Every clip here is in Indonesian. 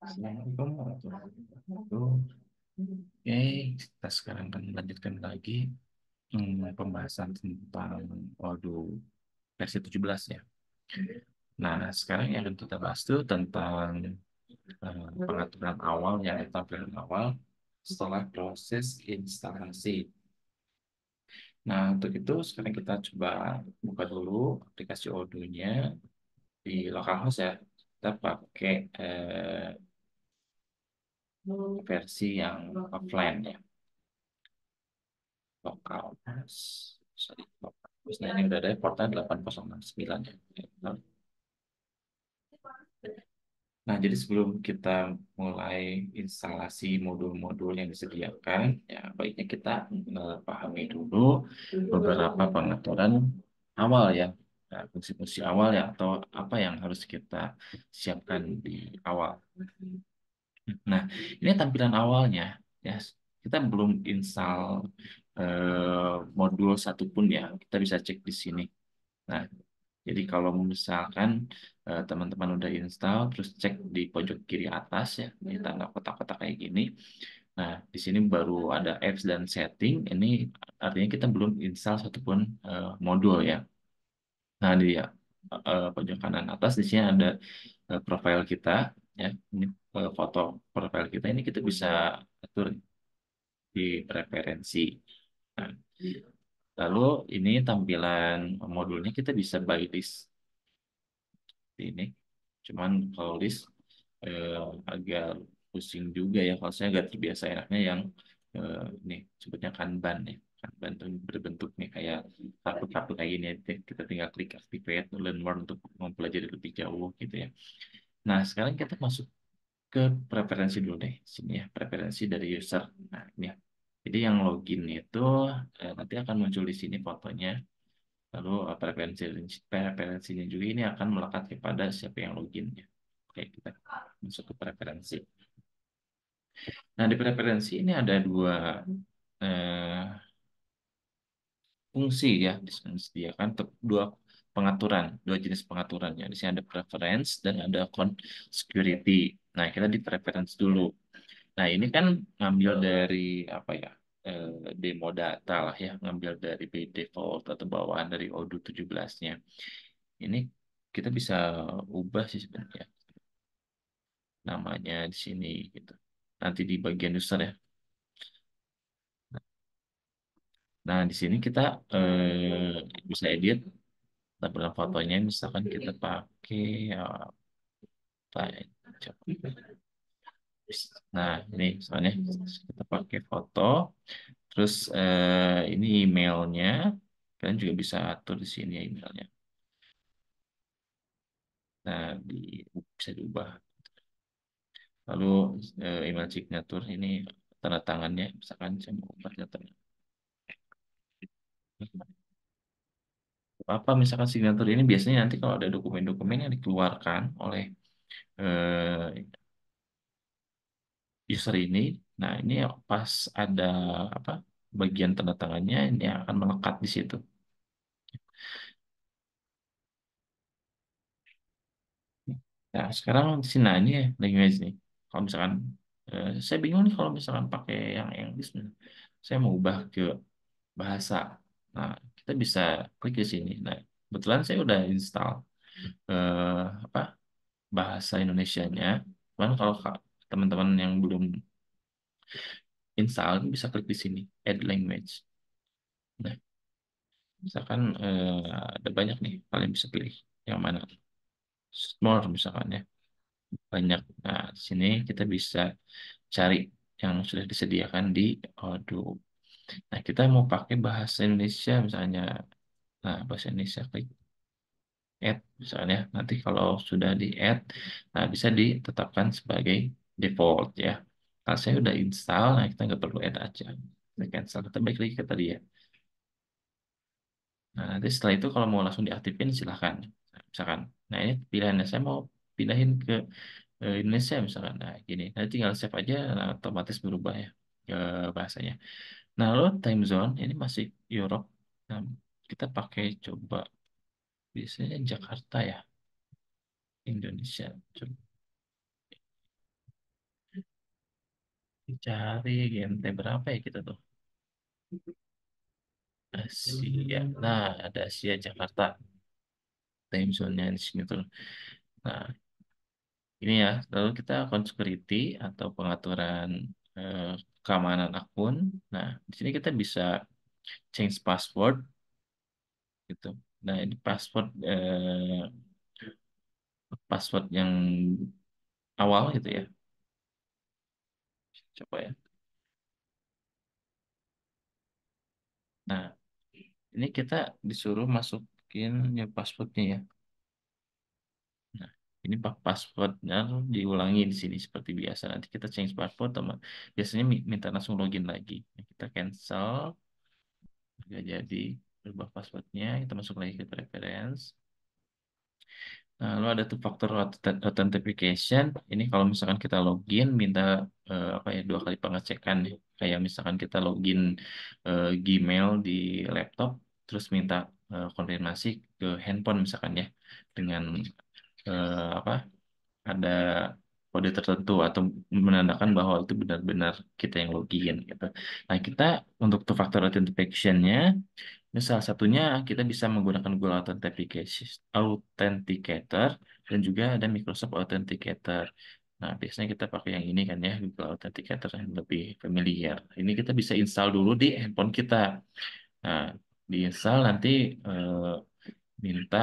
Assalamualaikum warahmatullahi wabarakatuh. Oke, kita sekarang akan melanjutkan lagi pembahasan tentang Odoo versi 17 ya. Nah, sekarang yang akan kita bahas itu tentang pengaturan awal yang tampilan awal setelah proses instalasi. Nah, untuk itu sekarang kita coba buka dulu aplikasi Odoo-nya di localhost ya. Kita pakai versi yang offline ya. Lokal sorry, lokal. Nah, ini udah ada portal 8069 ya. Nah, jadi sebelum kita mulai instalasi modul-modul yang disediakan, ya baiknya kita pahami dulu beberapa pengaturan awal ya. Nah, fungsi-fungsi awal ya, atau apa yang harus kita siapkan di awal. Nah, ini tampilan awalnya ya. Kita belum install modul satupun ya. Kita bisa cek di sini. Nah, jadi kalau misalkan teman-teman udah install, terus cek di pojok kiri atas ya, ini tanda kotak-kotak kayak gini. Nah, di sini baru ada apps dan setting. Ini artinya kita belum install satupun modul ya. Nah, di pojok kanan atas di sini ada profil kita ya. Ini foto profil kita ini kita bisa atur di preferensi. Nah, lalu ini tampilan modulnya kita bisa by list ini. Cuman kalau list eh, agak pusing juga ya. Kalau saya agak terbiasa enaknya yang ini sebutnya Kanban ya. Kanban itu berbentuk nih kayak kartu-kartu kayak gini. Kita tinggal klik activate, learn more untuk mempelajari lebih jauh gitu ya. Nah, sekarang kita masuk ke preferensi dulu deh. Sini ya, preferensi dari user. Nah, ini ya. Jadi yang login itu nanti akan muncul di sini fotonya. Lalu preferensinya juga ini akan melekat kepada siapa yang login ya. Oke, kita masuk ke preferensi. Nah, di preferensi ini ada dua eh, fungsi ya disediakan untuk dua pengaturan, dua jenis pengaturan ya. Di sini ada preference dan ada account security. Nah, kita di preference dulu. Nah, ini kan ngambil dari apa ya? Demo data lah ya, ngambil dari by default atau bawaan dari Odoo 17-nya. Ini kita bisa ubah sih sebenarnya namanya di sini gitu. Nanti di bagian user ya. Nah, di sini kita bisa edit tampilan fotonya. Misalkan kita pakai apa ya, coba. Nah, ini misalnya kita pakai foto. Terus ini emailnya. Kalian juga bisa atur di sini ya emailnya. Nah, bisa diubah. Lalu email signature ini tanda tangannya. Misalkan saya mau ubah data. Apa misalkan signature ini biasanya nanti kalau ada dokumen-dokumen yang dikeluarkan oleh eh, user ini, nah ini pas ada apa bagian tanda tangannya ini akan melekat di situ. Nah sekarang di sini nah, ini ya language nih. Kalau misalkan saya bingung nih kalau misalkan pakai yang English, nih. Saya mau ubah ke bahasa. Nah kita bisa klik di sini. Nah kebetulan saya udah install apa bahasa Indonesianya. Cuman kalau teman-teman yang belum install bisa klik di sini add language. Nah, misalkan ada banyak nih kalian bisa pilih yang mana. Small misalkan ya banyak. Nah, di sini kita bisa cari yang sudah disediakan di Odoo. Nah, kita mau pakai bahasa Indonesia misalnya. Nah, bahasa Indonesia klik add misalnya. Nanti kalau sudah di add, nah bisa ditetapkan sebagai default ya. Kalau saya udah install, nah kita nggak perlu add aja. Kita cancel. Kita balik lagi ke tadi ya. Nah, nanti setelah itu kalau mau langsung diaktifin silahkan. Nah, misalkan, nah ini pilihannya saya mau pindahin ke Indonesia misalkan. Nah, gini, nanti tinggal save aja, nah, otomatis berubah ya ke bahasanya. Nah, lalu time zone ini masih Europe. Nah, kita pakai coba biasanya Jakarta ya, Indonesia. Coba. Cari GMT berapa ya kita tuh? Asia. Nah, ada Asia Jakarta. Time zone-nya di sini tuh. Nah, ini ya. Lalu kita account security atau pengaturan eh, keamanan akun. Nah, di sini kita bisa change password gitu. Nah, ini password yang awal gitu ya. Coba ya. Nah, ini kita disuruh masukin new passwordnya ya. Nah, ini passwordnya diulangi di sini seperti biasa. Nanti kita change password, teman. Biasanya minta langsung login lagi. Nah, kita cancel, nggak jadi berubah passwordnya. Kita masuk lagi ke preference. Nah, lalu ada tuh faktor authentication. Ini kalau misalkan kita login, minta apa ya 2 kali pengecekan ya. Kayak misalkan kita login Gmail di laptop, terus minta konfirmasi ke handphone misalkan ya dengan apa ada kode tertentu atau menandakan bahwa itu benar-benar kita yang login gitu. Nah, kita untuk two factor authentication-nya, ini salah satunya kita bisa menggunakan Google Authenticator dan juga ada Microsoft Authenticator. Nah, biasanya kita pakai yang ini kan ya, Google Authenticator yang lebih familiar. Ini kita bisa install dulu di handphone kita. Nah, diinstal nanti eh, minta,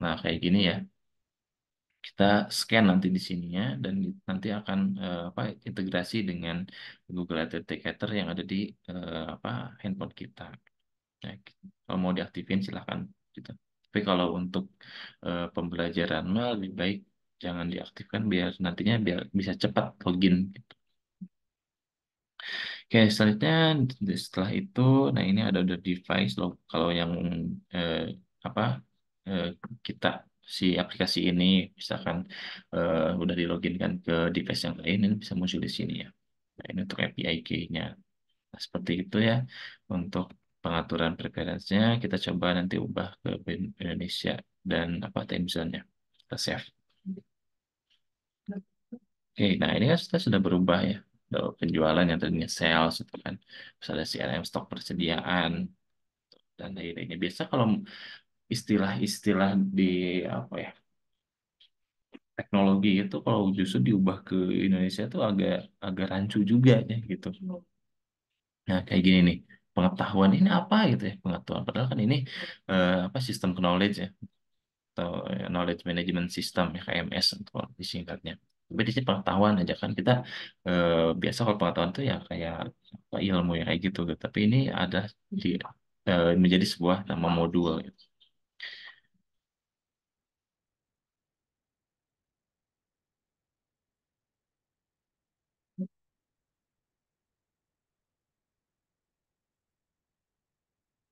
nah kayak gini ya. Kita scan nanti di sininya dan nanti akan apa integrasi dengan Google Authenticator yang ada di apa handphone kita. Nah, kalau mau diaktifin silahkan gitu. Tapi kalau untuk pembelajaran mah lebih baik jangan diaktifkan biar nantinya biar bisa cepat login gitu. Oke, selanjutnya setelah itu, nah ini ada udah device loh. Kalau yang eh, apa eh, kita si aplikasi ini, misalkan udah diloginkan ke device yang lain, ini bisa muncul di sini ya. Nah, ini untuk API key-nya. Nah, seperti itu ya. Untuk pengaturan preferensinya, kita coba nanti ubah ke Indonesia dan apa time zone-nya. Kita save. Oke, nah ini kan kita sudah berubah ya. Kalau penjualan yang tadinya sales itu kan, terus ada CRM stok persediaan dan lain-lainnya. Biasa kalau istilah-istilah di apa ya teknologi itu kalau justru diubah ke Indonesia itu agak agak rancu juga ya gitu. Nah kayak gini nih pengetahuan ini apa gitu ya pengetahuan padahal kan ini apa sistem knowledge ya atau knowledge management system ya KMS untuk disingkatnya. Tapi di sini pengetahuan aja kan kita biasa kalau pengetahuan itu ya kayak apa, ilmu ya kayak gitu, gitu. Tapi ini ada di menjadi sebuah nama modul gitu.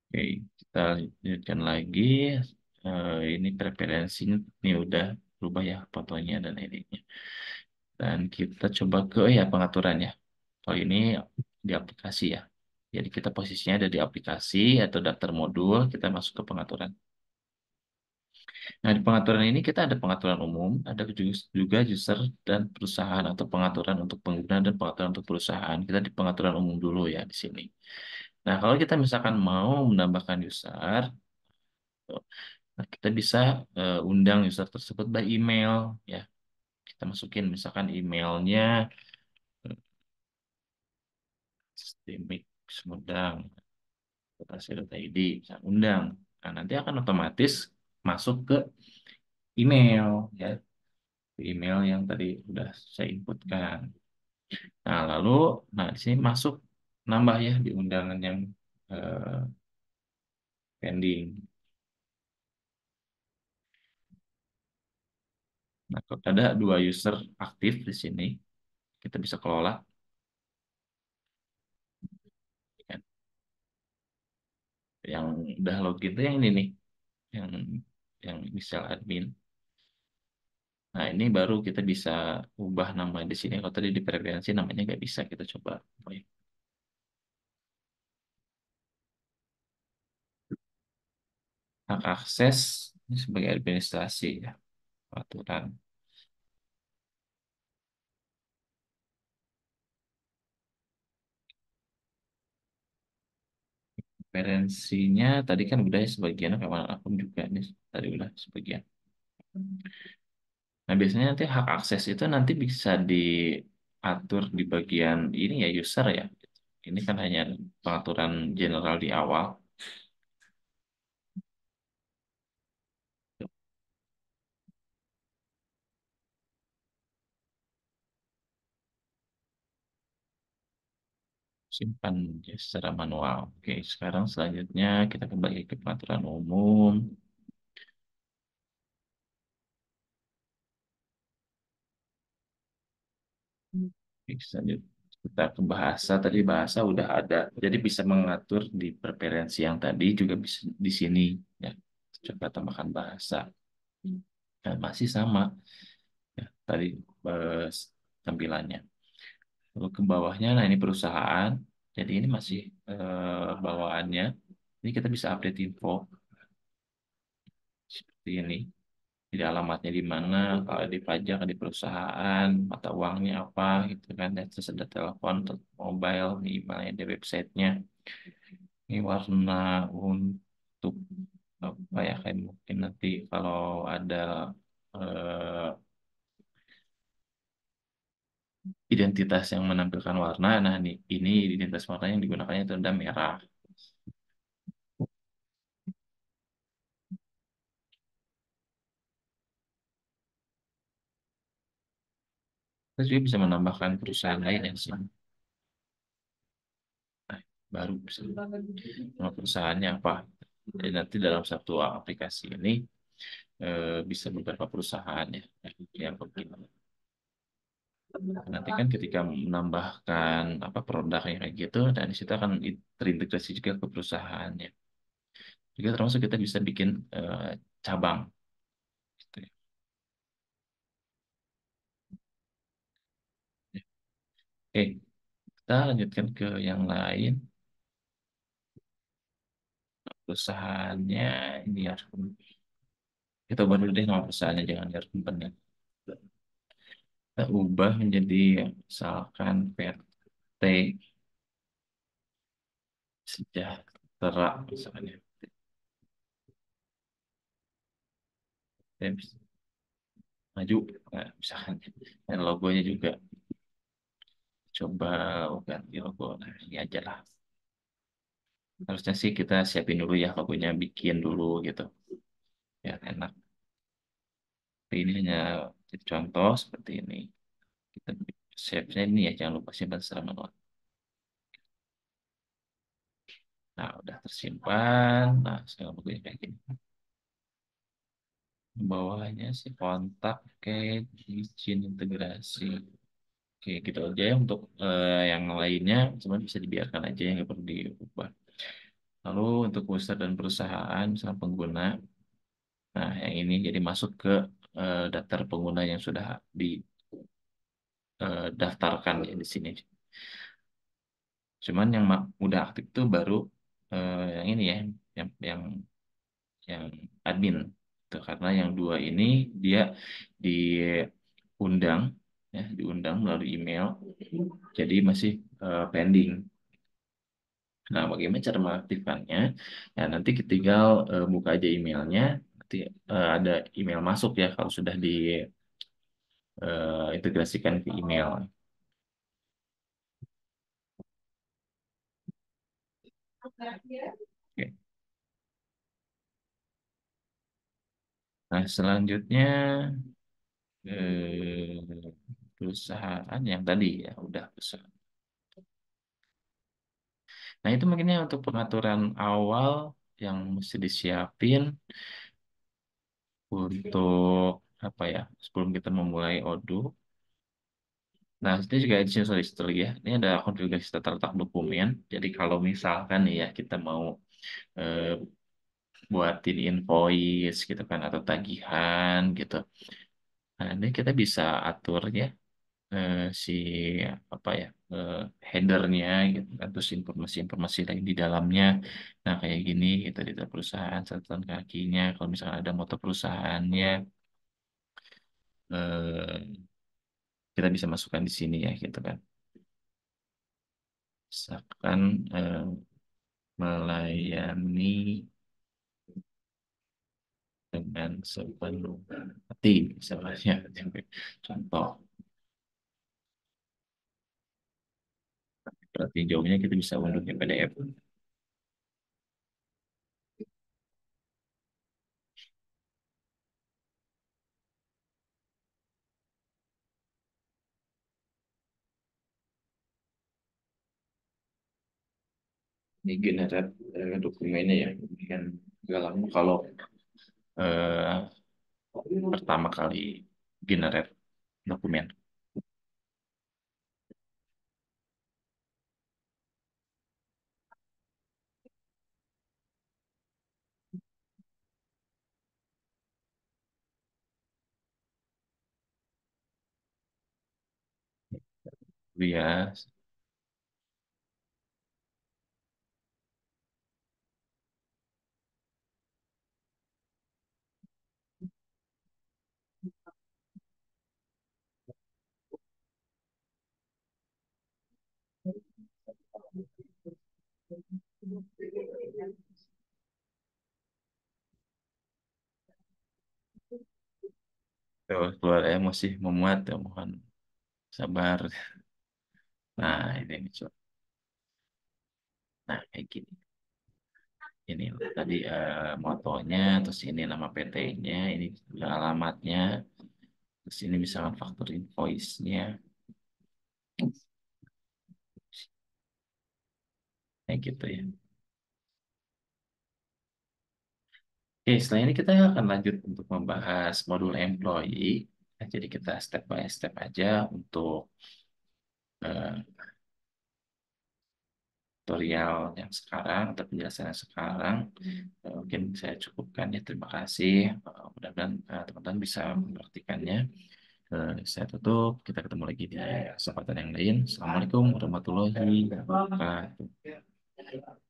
Oke, kita lanjutkan lagi. Ini preferensinya ini udah berubah ya fotonya dan ininya. Dan kita coba ke ya pengaturan ya. Kalau ini di aplikasi ya. Jadi kita posisinya ada di aplikasi atau daftar modul, kita masuk ke pengaturan. Nah, di pengaturan ini kita ada pengaturan umum, ada juga user dan perusahaan atau pengaturan untuk pengguna dan pengaturan untuk perusahaan. Kita di pengaturan umum dulu ya di sini. Nah, kalau kita misalkan mau menambahkan user, nah, kita bisa undang user tersebut by email ya. Kita masukin misalkan emailnya sistemik semudang id bisa undang. Nah, nanti akan otomatis masuk ke email ya, ke email yang tadi udah saya inputkan. Nah, lalu nah di sini masuk nambah ya di undangan yang eh, pending. Nah, kalau ada 2 user aktif di sini, kita bisa kelola ya. Yang udah login itu yang ini nih, yang misal admin. Nah, ini baru kita bisa ubah nama di sini. Kalau tadi di preferensi namanya nggak bisa, kita coba. Baik. Hak akses ini sebagai administrasi ya, aturan. Referensinya tadi kan udah ya sebagian, keamanan akun juga nih tadi udah sebagian. Nah, biasanya nanti hak akses itu nanti bisa diatur di bagian ini ya user ya. Ini kan hanya pengaturan general di awal. Simpan ya, secara manual. Oke, sekarang selanjutnya kita kembali ke pengaturan umum. Oke, selanjutnya kita ke bahasa. Tadi bahasa udah ada. Jadi bisa mengatur di preferensi yang tadi juga bisa di sini ya. Coba tambahkan bahasa. Dan masih sama ya, tadi eh, tampilannya. Lalu ke bawahnya, nah ini perusahaan. Jadi ini masih bawaannya. Ini kita bisa update info seperti ini. Jadi alamatnya di mana, kalau di pajak di perusahaan, mata uangnya apa, gitu kan. Dan terus ada telepon, mobile, emailnya di websitenya. Ini warna untuk apa ya, kayak mungkin nanti kalau ada eh, identitas yang menampilkan warna, nah ini identitas warna yang digunakannya itu ada merah. Terus juga bisa menambahkan perusahaan lain yang sama. Nah, baru bisa nama perusahaannya apa. Jadi nanti dalam satu aplikasi ini bisa beberapa perusahaan ya yang begini. Nanti kan ketika menambahkan apa produknya kayak gitu, dan di situ akan terintegrasi juga ke perusahaannya. Juga termasuk kita bisa bikin cabang. Gitu ya. Oke, kita lanjutkan ke yang lain. Perusahaannya ini harus kita ubah dulu deh nama perusahaannya, jangan harus company. Kita ubah menjadi misalkan PT Sejahtera misalnya. Kita maju, nah, misalkan. Dan logonya juga coba ganti logo. Nah, ini aja lah. Harusnya sih kita siapin dulu ya logonya, bikin dulu gitu. Ya enak. Tapi ini hanya jadi contoh seperti ini. Kita save-nya ini ya, jangan lupa simpan secara manual. Nah, udah tersimpan. Nah, sekarang logonya kayak gini. Bawahnya sih kontak, oke, izin integrasi. Oke, gitu aja ya untuk yang lainnya, cuma bisa dibiarkan aja yang nggak perlu diubah. Lalu untuk user dan perusahaan, misalnya pengguna, nah yang ini jadi masuk ke daftar pengguna yang sudah didaftarkan ya di sini. Cuman yang udah aktif itu baru yang ini ya, yang yang admin. Tuh, karena yang dua ini dia diundang diundang melalui email, jadi masih pending. Nah, bagaimana cara mengaktifkannya? Ya, nanti tinggal buka aja emailnya, nanti ada email masuk ya kalau sudah diintegrasikan ke email. Oke. Nah, selanjutnya perusahaan yang tadi ya udah perusahaan. Nah, itu mungkinnya untuk pengaturan awal yang mesti disiapin untuk apa ya, sebelum kita memulai Odoo. Nah, itu juga additional history ya. Ini ada konfigurasi tata letak dokumen. Jadi kalau misalkan nih ya kita mau eh, buatin invoice gitu kan atau tagihan gitu. Nah, ini kita bisa atur ya si apa ya headernya gitu kan, terus informasi-informasi lain di dalamnya. Nah, kayak gini kita di perusahaan catatan kakinya. Kalau misalkan ada moto perusahaannya eh, kita bisa masukkan di sini ya gitu kan. Misalkan melayani dengan sepenuh hati, misalnya. Contoh, berarti jawabnya kita bisa unduh ke PDF. Ini generate dokumennya ya. Ini kan gak lama kalau eh, pertama kali generate dokumen. Ya, tuh, keluar emosi memuat ya, mohon sabar. Nah, ini coba. Nah, kayak gini. Ini tadi motonya, terus ini nama PT-nya, ini juga alamatnya, terus ini misalkan faktur invoice-nya, kayak gitu ya. Oke, setelah ini kita akan lanjut untuk membahas modul employee. Nah, jadi kita step by step aja untuk eh, tutorial yang sekarang atau penjelasan yang sekarang. Mungkin saya cukupkan ya. Terima kasih. Mudah-mudahan teman-teman bisa mempraktikannya. Saya tutup. Kita ketemu lagi di kesempatan yang lain. Assalamualaikum warahmatullahi wabarakatuh.